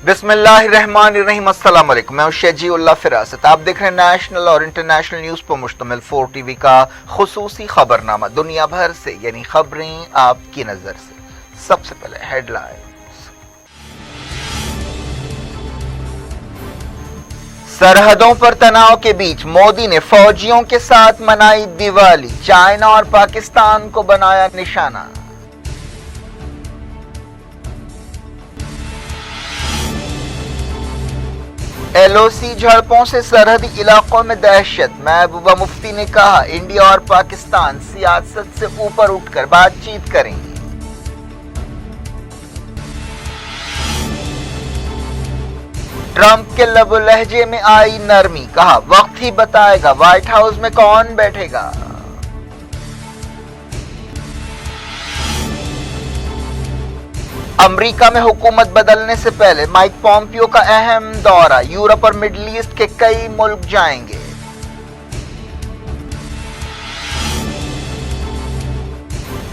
बिस्मिल्लाहिर्रहमानिर्रहीम। अस्सलाम वालेकुम। मैं शेजी उल्लाह फिरासत। आप देख रहे हैं नेशनल और इंटरनेशनल न्यूज पर मुश्तमिल 4 टीवी का खुसूसी खबरनामा, दुनिया भर से यानी खबरें आपकी नजर से। सबसे पहले हेडलाइंस। सरहदों पर तनाव के बीच मोदी ने फौजियों के साथ मनाई दिवाली, चाइना और पाकिस्तान को बनाया निशाना। एलओसी झड़पों से सरहदी इलाकों में दहशत, महबूबा मुफ्ती ने कहा इंडिया और पाकिस्तान सियासत से ऊपर उठकर बातचीत करेंगे। ट्रंप के लबो लहजे में आई नरमी, कहा वक्त ही बताएगा व्हाइट हाउस में कौन बैठेगा। अमेरिका में हुकूमत बदलने से पहले माइक पॉम्पियो का अहम दौरा, यूरोप और मिडिल ईस्ट के कई मुल्क जाएंगे।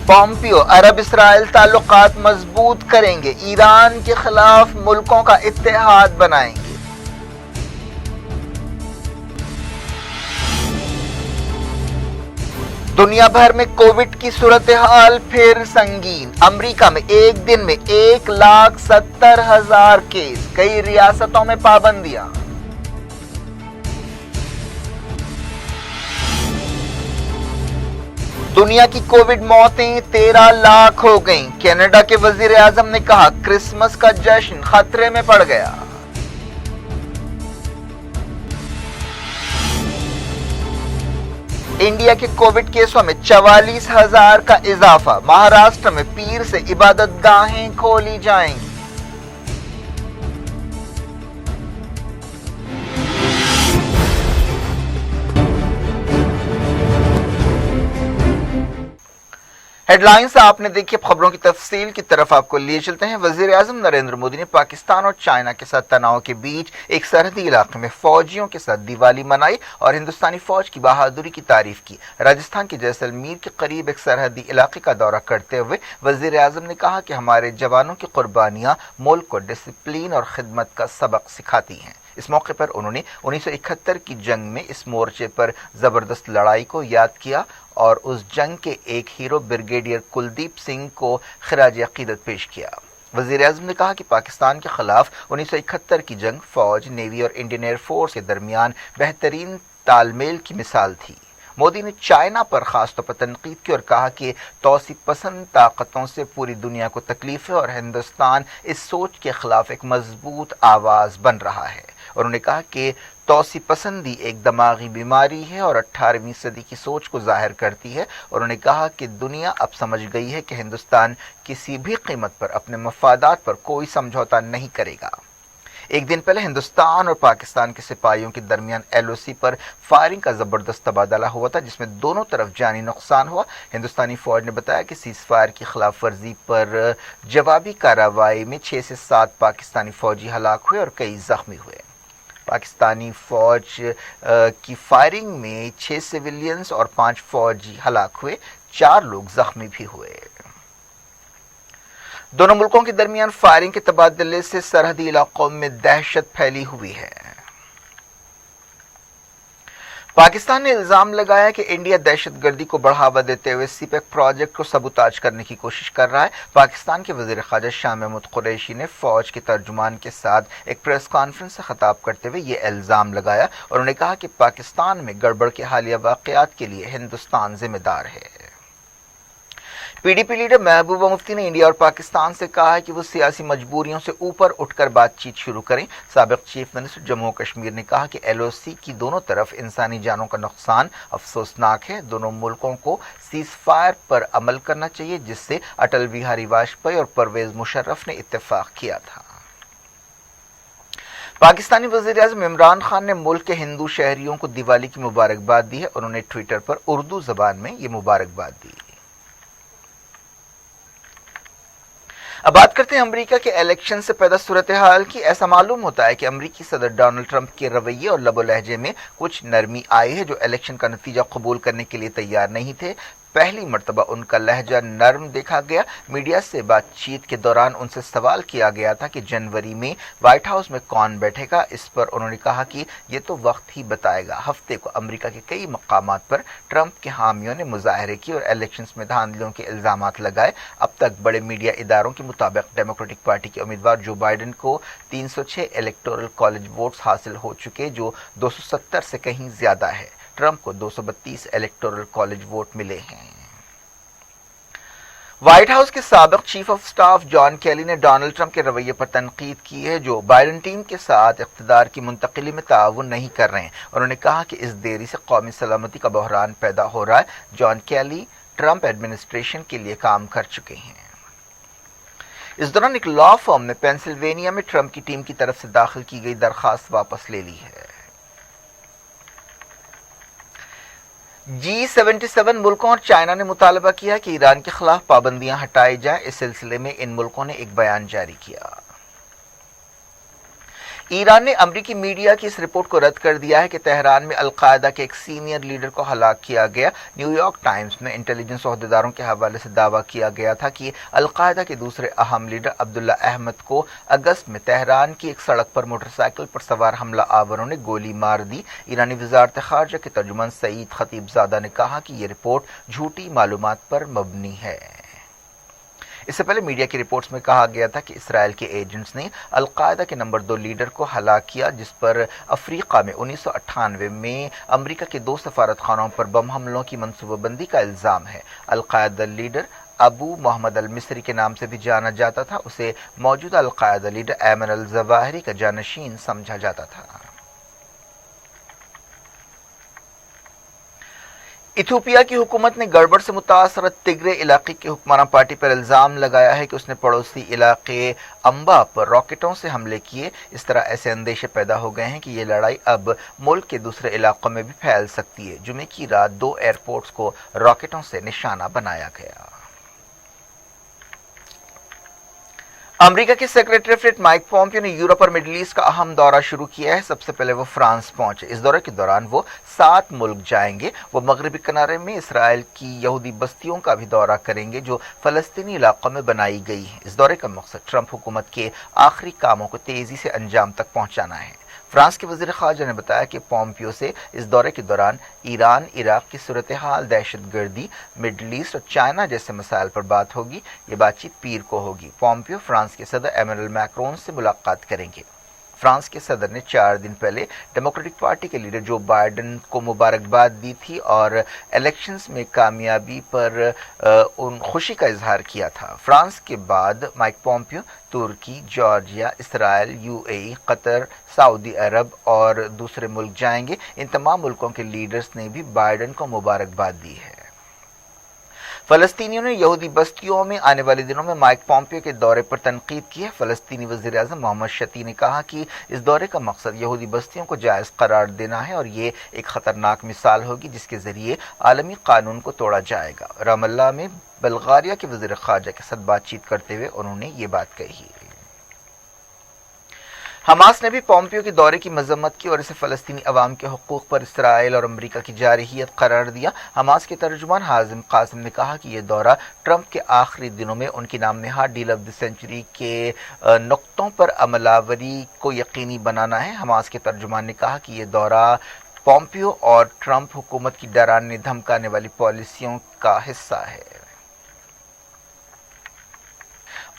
पॉम्पियो अरब इसराइल ताल्लुकात मजबूत करेंगे, ईरान के खिलाफ मुल्कों का इत्तेहाद बनाएंगे। दुनिया भर में कोविड की सूरत हाल फिर संगीन, अमेरिका में एक दिन में 1,70,000 केस, कई रियासतों में पाबंदियां। दुनिया की कोविड मौतें 13 लाख हो गईं। कनाडा के वजीर आजम ने कहा क्रिसमस का जश्न खतरे में पड़ गया। इंडिया के कोविड केसों में 44,000 का इजाफा, महाराष्ट्र में पीर से इबादत गाहें खोली जाएंगी। हेडलाइंस आपने देखी। खबरों की तफसील की तरफ आपको लिए चलते हैं। वजीर आजम नरेंद्र मोदी ने पाकिस्तान और चाइना के साथ तनाव के बीच एक सरहदी इलाके में फौजियों के साथ दिवाली मनाई और हिंदुस्तानी फौज की बहादुरी की तारीफ की। राजस्थान के जैसलमेर के करीब एक सरहदी इलाके का दौरा करते हुए वजीर आजम ने कहा कि हमारे जवानों की कुर्बानियां मुल्क को डिसिप्लिन और खिदमत का सबक सिखाती हैं। इस मौके पर उन्होंने 1971 की जंग में इस मोर्चे पर जबरदस्त लड़ाई को याद किया और उस जंग के एक हीरो ब्रिगेडियर कुलदीप सिंह को खिराज अकीदत पेश किया। वजीर आजम ने कहा कि पाकिस्तान के खिलाफ 1971 की जंग फौज, नेवी और इंडियन एयरफोर्स के दरमियान बेहतरीन तालमेल की मिसाल थी। मोदी ने चाइना पर खास तौर पर तनकीद की और कहा कि तौसीब पसंद ताकतों से पूरी दुनिया को तकलीफ है और हिंदुस्तान इस सोच के खिलाफ एक मजबूत आवाज बन रहा है। उन्होंने कहा कि तौसीब पसंदी एक दिमागी बीमारी है और 18वीं सदी की सोच को जाहिर करती है। उन्होंने कहा कि दुनिया अब समझ गई है कि हिंदुस्तान किसी भी कीमत पर अपने मफादात पर कोई समझौता नहीं करेगा। एक दिन पहले हिंदुस्तान और पाकिस्तान के सिपाहियों के दरमियान एलओसी पर फायरिंग का जबरदस्त तबादला हुआ था, जिसमें दोनों तरफ जानी नुकसान हुआ। हिंदुस्तानी फौज ने बताया कि सीज फायर की खिलाफ वर्जी पर जवाबी कार्रवाई में 6 से 7 पाकिस्तानी फौजी हलाक हुए और कई जख्मी हुए। पाकिस्तानी फौज की फायरिंग में 6 सिविलियंस और 5 फौजी हलाक हुए, 4 लोग जख्मी भी हुए। दोनों मुल्कों के दरमियान फायरिंग के तबादले से सरहदी इलाकों में दहशत फैली हुई है। पाकिस्तान ने इल्जाम लगाया कि इंडिया दहशतगर्दी को बढ़ावा देते हुए सीपेक प्रोजेक्ट को सबूताज करने की कोशिश कर रहा है। पाकिस्तान के वजीर ख़ारजा शाह महमूद कुरैशी ने फौज के तर्जुमान के साथ एक प्रेस कॉन्फ्रेंस से खिताब करते हुए ये इल्जाम लगाया। उन्होंने कहा कि पाकिस्तान में गड़बड़ के हालिया वाक़यात के लिए हिंदुस्तान जिम्मेदार है। पीडीपी लीडर महबूबा मुफ्ती ने इंडिया और पाकिस्तान से कहा है कि वो सियासी मजबूरियों से ऊपर उठकर बातचीत शुरू करें। साबिक चीफ मिनिस्टर जम्मू कश्मीर ने कहा कि एलओसी की दोनों तरफ इंसानी जानों का नुकसान अफसोसनाक है। दोनों मुल्कों को सीज फायर पर अमल करना चाहिए, जिससे अटल बिहारी वाजपेयी और परवेज मुशर्रफ ने इत्तेफाक किया था। पाकिस्तानी वज़ीर आज़म इमरान खान ने मुल्क के हिंदू शहरियों को दिवाली की मुबारकबाद दी है। उन्होंने ट्विटर पर उर्दू जबान में ये मुबारकबाद दी। अब बात करते हैं अमेरिका के इलेक्शन से पैदा सूरत हाल की। ऐसा मालूम होता है कि अमेरिकी सदर डोनाल्ड ट्रंप के रवैये और लबो लहजे में कुछ नरमी आई है, जो इलेक्शन का नतीजा कबूल करने के लिए तैयार नहीं थे। پہلی مرتبہ ان کا لہجہ نرم دیکھا گیا۔ میڈیا سے بات چیت کے دوران ان سے سوال کیا گیا تھا کہ جنوری میں وائٹ ہاؤس میں کون بیٹھے گا۔ اس پر انہوں نے کہا کہ یہ تو وقت ہی بتائے گا۔ ہفتے کو امریکہ کے کئی مقامات پر ٹرمپ کے حامیوں نے مظاہرے کیے اور الیکشنز میں دھاندلیوں کے الزامات لگائے۔ اب تک بڑے میڈیا اداروں کے مطابق ڈیموکریٹک پارٹی کے امیدوار جو بائیڈن کو 306 الیکٹورل کالج ووٹس حاصل ہو چکے، جو 270 سے کہیں زیادہ ہے۔ ٹرمپ کو 232 الیکٹورل کالج ووٹ ملے ہیں۔ وائٹ ہاؤس کے سابق چیف آف سٹاف جان کیلی نے ڈونلڈ ٹرمپ کے رویے پر تنقید کی ہے، جو بائیڈن ٹیم کے ساتھ اقتدار کی منتقلی میں تعاون نہیں کر رہے ہیں۔ انہوں نے کہا کہ اس دیری سے قومی سلامتی کا بحران پیدا ہو رہا ہے۔ جان کیلی ٹرمپ ایڈمنسٹریشن کے لیے کام کر چکے ہیں۔ اس دوران ایک لا فرم نے پینسلوینیا میں ٹرمپ کی ٹیم کی طرف سے داخل کی گئی درخواست واپس لے لی ہے۔ G77 ملکوں اور چائنا نے مطالبہ کیا کہ ایران کے خلاف پابندیاں ہٹائی جائیں۔ اس سلسلے میں ان ملکوں نے ایک بیان جاری کیا۔ ایران نے امریکی میڈیا کی اس رپورٹ کو رد کر دیا ہے کہ تہران میں القاعدہ کے ایک سینئر لیڈر کو ہلاک کیا گیا۔ نیو یارک ٹائمز میں انٹیلیجنس عہدیداروں کے حوالے سے دعویٰ کیا گیا تھا کہ القاعدہ کے دوسرے اہم لیڈر عبداللہ احمد کو اگست میں تہران کی ایک سڑک پر موٹر سائیکل پر سوار حملہ آوروں نے گولی مار دی۔ ایرانی وزارت خارجہ کے ترجمان سعید خطیب زادہ نے کہا کہ یہ رپورٹ جھوٹی معلومات پر مبنی ہے۔ اس سے پہلے میڈیا کی رپورٹس میں کہا گیا تھا کہ اسرائیل کے ایجنٹس نے القاعدہ کے نمبر 2 لیڈر کو ہلاک کیا، جس پر افریقہ میں 1998 میں امریکہ کے 2 سفارت خانوں پر بم حملوں کی منصوبہ بندی کا الزام ہے۔ القاعدہ لیڈر ابو محمد المصری کے نام سے بھی جانا جاتا تھا۔ اسے موجودہ القاعدہ لیڈر ایمن الظواہری کا جانشین سمجھا جاتا تھا۔ ایتھوپیا کی حکومت نے گڑبڑ سے متاثرہ تگرے علاقے کی حکمران پارٹی پر الزام لگایا ہے کہ اس نے پڑوسی علاقے امبا پر راکٹوں سے حملے کیے۔ اس طرح ایسے اندیشے پیدا ہو گئے ہیں کہ یہ لڑائی اب ملک کے دوسرے علاقوں میں بھی پھیل سکتی ہے۔ جمعے کی رات 2 ایئرپورٹس کو راکٹوں سے نشانہ بنایا گیا۔ امریکہ کے secretary of state mic Pompeo نے یورپ اور مڈل ایسٹ کا اہم دورہ شروع کیا ہے۔ سب سے پہلے وہ فرانس پہنچے۔ اس دورے کے دوران وہ 7 ملک جائیں گے۔ وہ مغربی کنارے میں اسرائیل کی یہودی بستیوں کا بھی دورہ کریں گے جو فلسطینی علاقوں میں بنائی گئی ہیں۔ اس دورے کا مقصد ٹرمپ حکومت کے آخری کاموں کو تیزی سے انجام تک پہنچانا ہے۔ فرانس کے وزیر خارجہ نے بتایا کہ پومپیو سے اس دورے کے دوران ایران، عراق کی صورتحال، دہشت گردی، مڈل ایسٹ اور چائنا جیسے مسائل پر بات ہوگی۔ یہ بات چیت پیر کو ہوگی۔ پومپیو فرانس کے صدر ایمانوئل میکرون سے ملاقات کریں گے۔ فرانس کے صدر نے 4 دن پہلے ڈیموکریٹک پارٹی کے لیڈر جو بائیڈن کو مبارکباد دی تھی اور الیکشنز میں کامیابی پر خوشی کا اظہار کیا تھا۔ فرانس کے بعد مائک پومپیو ترکی، جارجیا، اسرائیل، UAE، قطر، سعودی عرب اور دوسرے ملک جائیں گے۔ ان تمام ملکوں کے لیڈرز نے بھی بائیڈن کو مبارکباد دی ہے۔ فلسطینیوں نے یہودی بستیوں میں آنے والے دنوں میں مائک پومپیو کے دورے پر تنقید کی ہے۔ فلسطینی وزیر اعظم محمد شتی نے کہا کہ اس دورے کا مقصد یہودی بستیوں کو جائز قرار دینا ہے اور یہ ایک خطرناک مثال ہوگی جس کے ذریعے عالمی قانون کو توڑا جائے گا۔ رام اللہ میں بلغاریہ کے وزیر خارجہ کے ساتھ بات چیت کرتے ہوئے انہوں نے یہ بات کہی۔ حماس نے بھی پومپیو کے دورے کی مذمت کی اور اسے فلسطینی عوام کے حقوق پر اسرائیل اور امریکہ کی جارحیت قرار دیا۔ حماس کے ترجمان حازم قاسم نے کہا کہ یہ دورہ ٹرمپ کے آخری دنوں میں ان کی نام نہاد ڈیل آف دی سینچری کے نقطوں پر عمل آوری کو یقینی بنانا ہے۔ حماس کے ترجمان نے کہا کہ یہ دورہ پومپیو اور ٹرمپ حکومت کی ڈرانے دھمکانے والی پالیسیوں کا حصہ ہے۔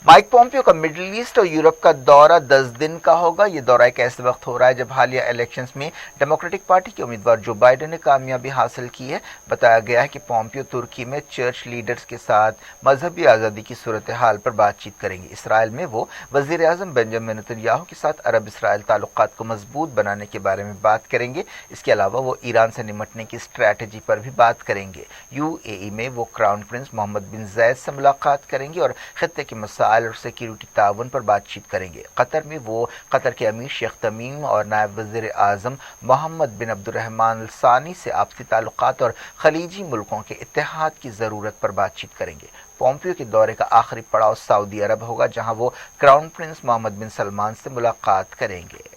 مائک پومپیو کا مڈل ایسٹ اور یورپ کا دورہ 10 دن کا ہوگا۔ یہ دورہ ایک ایسے وقت ہو رہا ہے جب حالیہ الیکشنز میں ڈیموکریٹک پارٹی کے امیدوار جو بائیڈن نے کامیابی حاصل کی ہے۔ بتایا گیا ہے کہ پومپیو ترکی میں چرچ لیڈرز کے ساتھ مذہبی آزادی کی صورتحال پر بات چیت کریں گے۔ اسرائیل میں وہ وزیر اعظم بنجامن نیتنیاہو کے ساتھ عرب اسرائیل تعلقات کو مضبوط بنانے کے بارے میں بات کریں گے۔ اس کے علاوہ وہ ایران سے نمٹنے کی اسٹریٹجی پر بھی بات کریں گے۔ UAE میں وہ کراؤن پرنس محمد بن زید سے ملاقات کریں گے اور خطے کے مسائل اور سیکیورٹی تعاون پر بات چیت کریں گے۔ قطر میں وہ قطر کے امیر شیخ تمیم اور نائب وزیر اعظم محمد بن عبد الرحمن الثانی سے آپسی تعلقات اور خلیجی ملکوں کے اتحاد کی ضرورت پر بات چیت کریں گے۔ پومپیو کے دورے کا آخری پڑاؤ سعودی عرب ہوگا جہاں وہ کراؤن پرنس محمد بن سلمان سے ملاقات کریں گے۔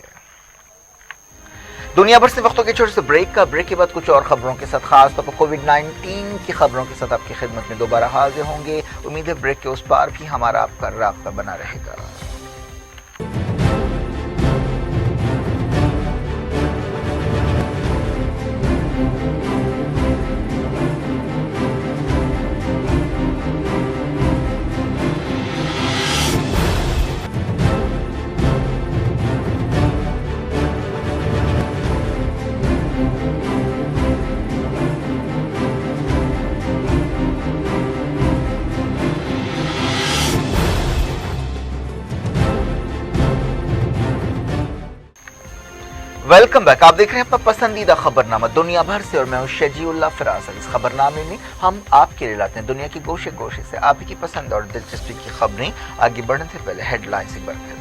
दुनिया भर से वक्तों के छोटे से ब्रेक के बाद कुछ और खबरों के साथ, खास तौर पर कोविड-19 की खबरों के साथ आपकी खिदमत में दोबारा हाजिर होंगे। उम्मीद है ब्रेक के उस पार भी हमारा आपका राब्ता बना रहेगा। Welcome back. आप देख रहे हैं अपना पसंदीदा खबरनामा दुनिया भर से और मैं हूं शजीउल्लाह फिराज। इस खबरनामे में हम आपके लिए लाते हैं दुनिया की गोशे गोशे से आप ही की पसंद और दिलचस्पी की खबरें। आगे बढ़ने से पहले हेडलाइंस एक बार फिर।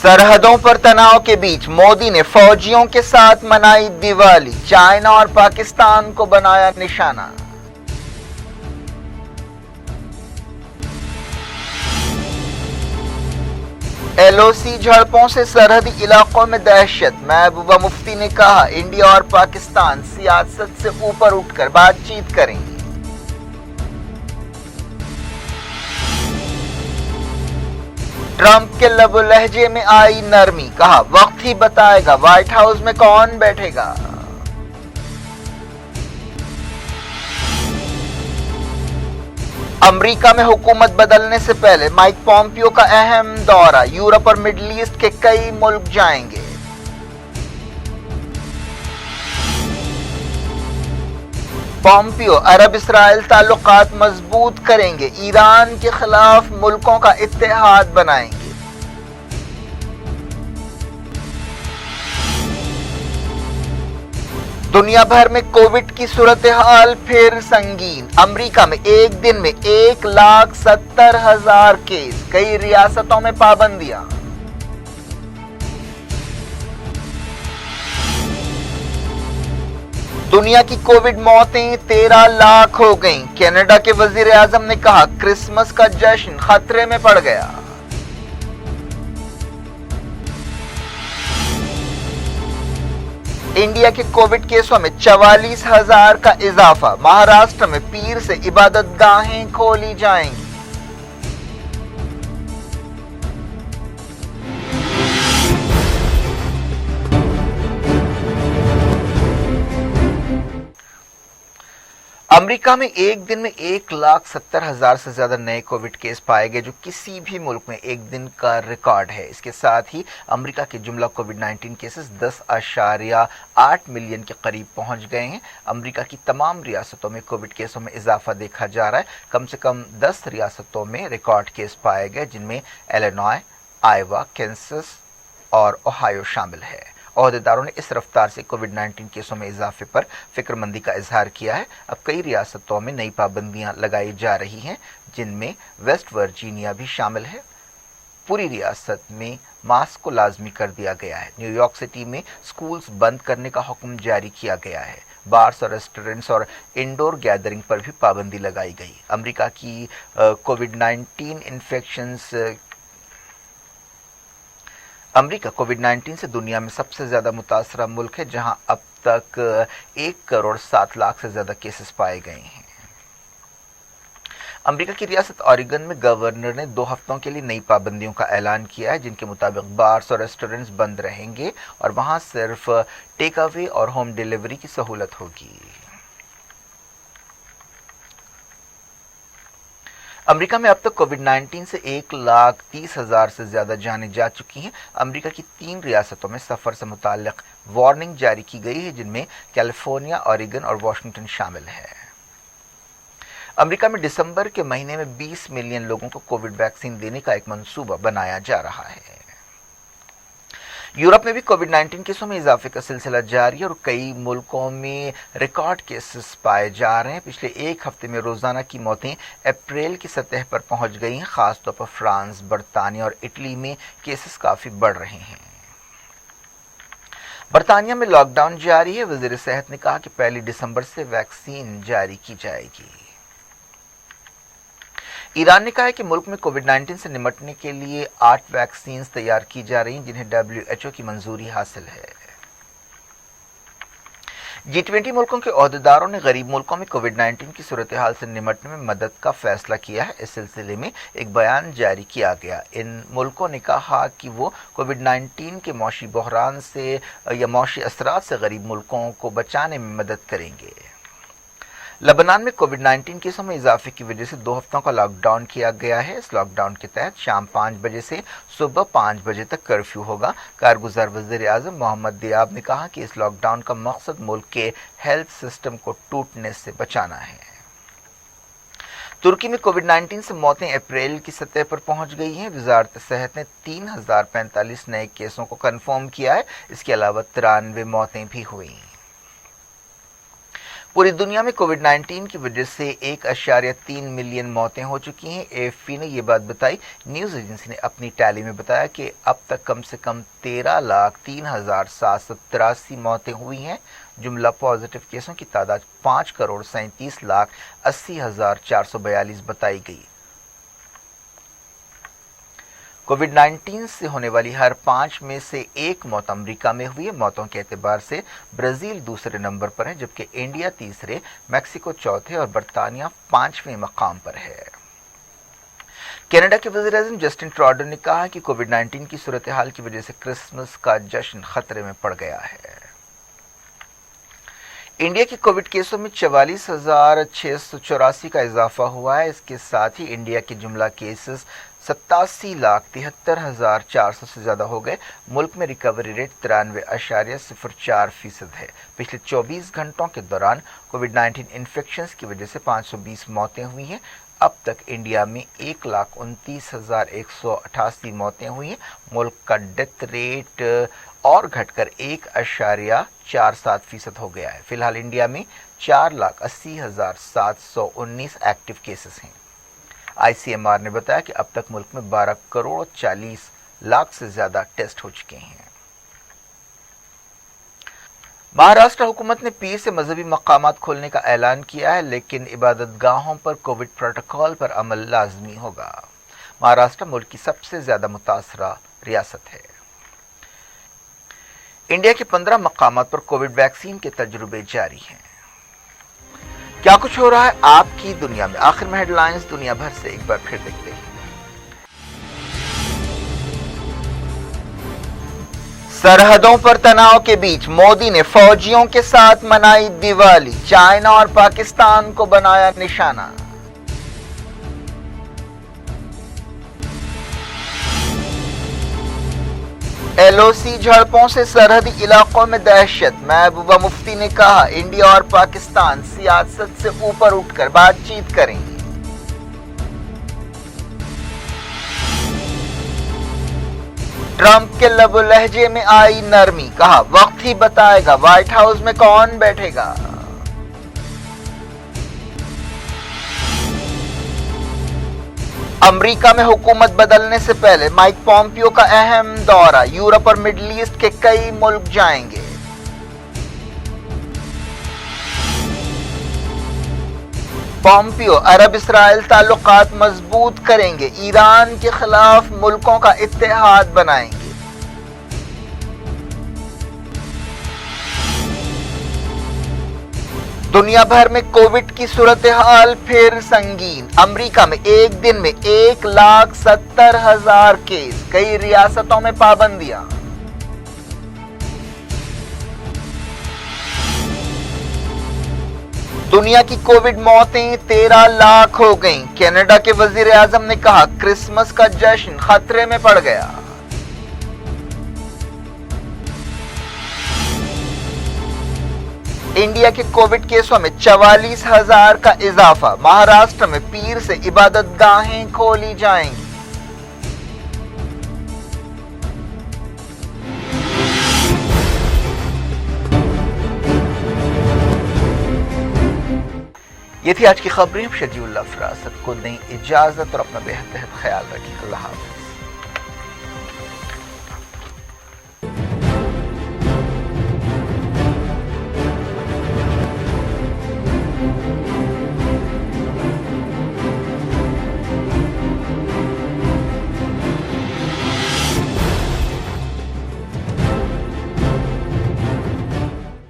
सरहदों पर तनाव के बीच मोदी ने फौजियों के साथ मनाई दिवाली, चाइना और पाकिस्तान को बनाया निशाना। एलओसी झड़पों से सरहदी इलाकों में दहशत, महबूबा मुफ्ती ने कहा इंडिया और पाकिस्तान सियासत से ऊपर उठकर बातचीत करेंगे। ट्रंप के लबो लहजे में आई नरमी, कहा वक्त ही बताएगा व्हाइट हाउस में कौन बैठेगा। अमेरिका में हुकूमत बदलने से पहले माइक पॉम्पियो का अहम दौरा, यूरोप और मिडिल ईस्ट के कई मुल्क जाएंगे। पॉम्पियो अरब इसराइल ताल्लुकात मजबूत करेंगे, ईरान के खिलाफ मुल्कों का इत्तेहाद बनाएंगे। दुनिया भर में कोविड की सूरत हाल फिर संगीन, अमेरिका में एक दिन में 1,70,000 केस, कई रियासतों में पाबंदियां। दुनिया की कोविड मौतें 13 लाख हो गईं। कनाडा के वजीर आजम ने कहा क्रिसमस का जश्न खतरे में पड़ गया। इंडिया के कोविड केसों में 44,000 का इजाफा, महाराष्ट्र में पीर से इबादत गाहें खोली जाएंगी। अमेरिका में एक दिन में 1,70,000 से ज्यादा नए कोविड केस पाए गए, जो किसी भी मुल्क में एक दिन का रिकॉर्ड है। इसके साथ ही अमेरिका के जुमला कोविड-19 केसेस 10.8 मिलियन के करीब पहुंच गए हैं। अमेरिका की तमाम रियासतों में कोविड केसों में इजाफा देखा जा रहा है। कम से कम 10 रियासतों में रिकॉर्ड केस पाए गए, जिनमें इलिनॉय, आयोवा, कैंसस और ओहायो शामिल है। ओहदेदारों ने इस रफ्तार से कोविड-19 केसों में इजाफे पर फिक्रमंदी का इजहार किया है। अब कई रियासतों में नई पाबंदियां लगाई जा रही हैं, जिनमें वेस्ट वर्जीनिया भी शामिल है। पूरी रियासत में मास्क को लाजमी कर दिया गया है। न्यूयॉर्क सिटी में स्कूल्स बंद करने का हुक्म जारी किया गया है। बार्स और रेस्टोरेंट्स और इंडोर गैदरिंग पर भी पाबंदी लगाई गई। अमेरिका की कोविड-19 इन्फेक्शंस अमेरिका कोविड-19 से दुनिया में सबसे ज्यादा मुतासरा मुल्क है, जहां अब तक 1,07,00,000 से ज्यादा केसेस पाए गए हैं। अमेरिका की रियासत ऑरिगन में गवर्नर ने 2 हफ्तों के लिए नई पाबंदियों का ऐलान किया है, जिनके मुताबिक बार्स और रेस्टोरेंट्स बंद रहेंगे और वहां सिर्फ टेक अवे और होम डिलीवरी की सहूलत होगी। अमेरिका में अब तक कोविड-19 से 1,30,000 से ज्यादा जानें जा चुकी हैं। अमेरिका की 3 रियासतों में सफर से मुताल्लिक वार्निंग जारी की गई है, जिनमें कैलिफोर्निया, ऑरिगन और वाशिंगटन शामिल है। अमेरिका में दिसंबर के महीने में 20 मिलियन लोगों को कोविड वैक्सीन देने का एक मंसूबा बनाया जा रहा है। यूरोप में भी कोविड-19 केसों में इजाफे का सिलसिला जारी है और कई मुल्कों में रिकॉर्ड केसेस पाए जा रहे हैं। पिछले एक हफ्ते में रोजाना की मौतें अप्रैल की सतह पर पहुंच गई हैं। खासतौर पर फ्रांस, बरतानिया और इटली में केसेस काफी बढ़ रहे हैं। बरतानिया में लॉकडाउन जारी है। वजीर सेहत ने कहा कि 1 दिसंबर से वैक्सीन जारी की जाएगी। ईरान ने कहा है कि मुल्क में कोविड-19 से निपटने के लिए 8 वैक्सीन तैयार की जा रही हैं जिन्हें WHO की मंजूरी हासिल है। G20 मुल्कों के ओहदेदारों ने गरीब मुल्कों में कोविड-19 की सूरत हाल से निपटने में मदद का फैसला किया है। इस सिलसिले में एक बयान जारी किया गया। इन मुल्कों ने कहा कि वो कोविड-19 के मौशी बहरान से या मौशी असरात से गरीब मुल्कों को बचाने में मदद करेंगे। लबनान में कोविड-19 केसों में इजाफे की वजह से 2 हफ्तों का लॉकडाउन किया गया है। इस लॉकडाउन के तहत शाम 5 बजे से सुबह 5 बजे तक कर्फ्यू होगा। कारगुजार वज़ीर आज़म मोहम्मद दियाब ने कहा कि इस लॉकडाउन का मकसद मुल्क के हेल्थ सिस्टम को टूटने से बचाना है। तुर्की में कोविड-19 से मौतें अप्रैल की सतह पर पहुंच गई हैं। वजारत सेहत ने 3045 नए केसों को कन्फर्म किया है। इसके अलावा 93 मौतें भी हुई। पूरी दुनिया में कोविड-19 की वजह से 1.3 मिलियन मौतें हो चुकी हैं। एएफपी ने यह बात बताई। न्यूज एजेंसी ने अपनी टैली में बताया कि अब तक कम से कम 13,03,783 मौतें हुई हैं। जुमला पॉजिटिव केसों की तादाद 5,37,80,442 बताई गई। कोविड-19 से होने वाली हर 5 में से 1 मौत अमेरिका में हुई है। मौतों के एतबार से ब्राजील दूसरे नंबर पर है, जबकि इंडिया तीसरे, मैक्सिको चौथे और बरतानिया 5वें मकाम पर है। कनाडा के वज़ीर-ए-आज़म जस्टिन ट्रूडो ने कहा कि कोविड-19 की सूरत हाल की वजह से क्रिसमस का जश्न खतरे में पड़ गया है। इंडिया के कोविड केसों में 44,684 का इजाफा हुआ है। इसके साथ ही इंडिया के जुमला केसेस 87,73,400 से ज्यादा हो गए। मुल्क में रिकवरी रेट 93.04% है। पिछले 24 घंटों के दौरान कोविड-19 इन्फेक्शन की वजह से 520 मौतें हुई हैं। अब तक इंडिया में 1,29,188 मौतें हुई हैं। मुल्क का डेथ रेट और घटकर 1.47% हो गया है। फिलहाल इंडिया में 4,80,719 एक्टिव केसेस हैं। ICMR ने बताया कि अब तक मुल्क में 12 करोड़ 40 लाख से ज्यादा टेस्ट हो चुके हैं। महाराष्ट्र हुकूमत ने पीर से मजहबी मकामात खोलने का ऐलान किया है, लेकिन इबादत गाहों पर कोविड प्रोटोकॉल पर अमल लाजमी होगा। महाराष्ट्र मुल्क की सबसे ज्यादा मुतासरा रियासत है। इंडिया के 15 मकामात पर कोविड वैक्सीन के तजुर्बे जारी हैं। क्या कुछ हो रहा है आपकी दुनिया में? आखिर में हेडलाइंस दुनिया भर से एक बार फिर देखते हैं। सरहदों पर तनाव के बीच मोदी ने फौजियों के साथ मनाई दिवाली। चाइना और पाकिस्तान को बनाया निशाना। LOC झड़पों से सरहदी इलाकों में दहशत। महबूबा मुफ्ती ने कहा, इंडिया और पाकिस्तान सियासत से ऊपर उठकर बातचीत करेंगे। ट्रंप के लबो लहजे में आई नरमी। कहा, वक्त ही बताएगा व्हाइट हाउस में कौन बैठेगा। अमेरिका में हुकूमत बदलने से पहले माइक पॉम्पियो का अहम दौरा। यूरोप और मिडिल ईस्ट के कई मुल्क जाएंगे। पॉम्पियो अरब इसराइल ताल्लुकात मजबूत करेंगे। ईरान के खिलाफ मुल्कों का इत्तेहाद बनाएंगे। दुनिया भर में कोविड की सूरत हाल फिर संगीन। अमेरिका में एक दिन में 1,70,000 केस। कई रियासतों में पाबंदियां। दुनिया की कोविड मौतें 13 लाख हो गईं। कनाडा के वजीर आजम ने कहा, क्रिसमस का जश्न खतरे में पड़ गया। इंडिया के कोविड केसों में 44,000 का इजाफा। महाराष्ट्र में पीर से इबादत गाहें खोली जाएंगी। ये थी आज की खबरें। शजीउल्लाह फरासत को दें इजाजत और अपना बेहद ख्याल रखिए। अल्लाह हाफ़िज़।